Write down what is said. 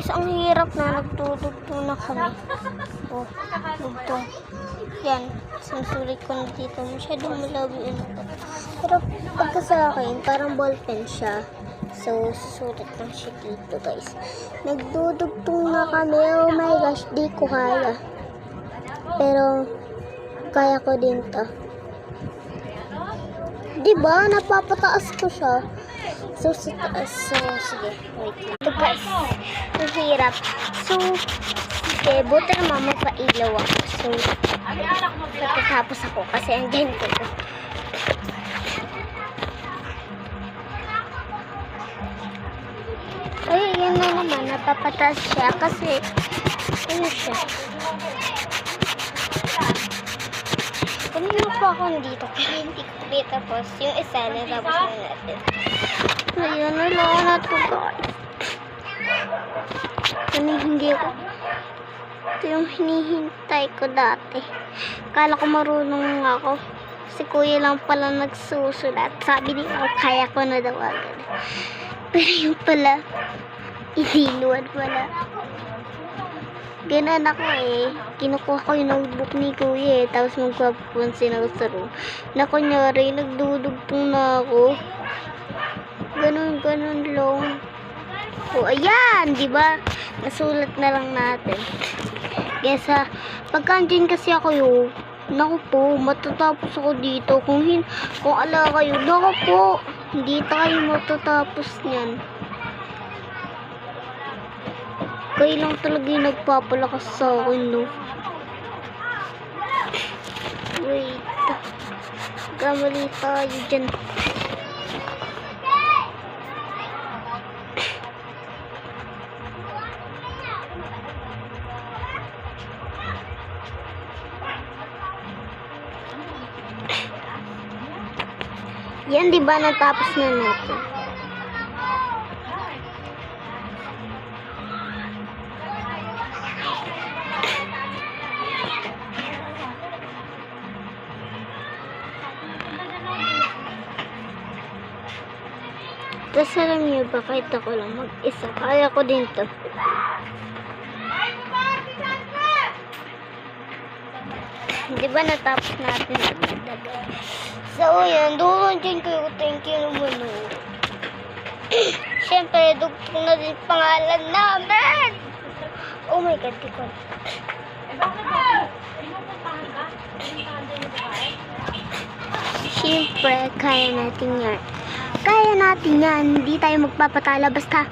Guys, ang hirap na nagdudugtong na kami. Oh, dugtong. Yan, sinusulit ko na dito. Masyadong malabi yun. Pero pagka sa akin, parang ballpen siya. So, susulit lang siya dito, guys. Nagdudugtong na kami. Oh my gosh, di ko kaya. Pero, kaya ko din to. Diba? Napapataas ko siya. So, sige. Wait lang. Ito, guys. Ang hirap. So, sige. Buti naman magpailaw ako. So, matatapos ako kasi andyan ko. Ay, yan na naman. Napapataas siya kasi ano siya. Kanina po ako dito kaya hindi ko tapos yung isa na tapos na natin. Ayan na lang na ito, guys. Hindi ko. Ito yung hinihintay ko dati. Kala ko marunong ako. Si kuya lang pala nagsusulat. Sabi niya, kaya ko na daw agad. Pero yung pala, iniluwad pala. Ganun ako eh. Kinukuha ko yung notebook ni kuya eh. Tapos magpapansin ako sa room. Na kunyari, nagdudugtong na ako. Ganun lang. O, ayan! Diba? Nasulat na lang natin. Kesa, pagka andyan kasi ako yun, naku po, matatapos ako dito. Kung ala kayo, naku po, hindi tayo matatapos niyan. Kayo lang talaga yung nagpapalakas sa akin, no? Wait. Kamali tayo dyan. Yan, diba natapos na natin? Tapos alam niyo ba, kahit ako lang mag-isa, kaya ko din to. Diba natapos natin agad. So, yan. Doon dyan kayo. Thank you naman. Siyempre, dugtong na din pangalan namin. Oh my God, di ko. Siyempre, kaya natin yan. Kaya natin yan. Hindi tayo magpapatala. Basta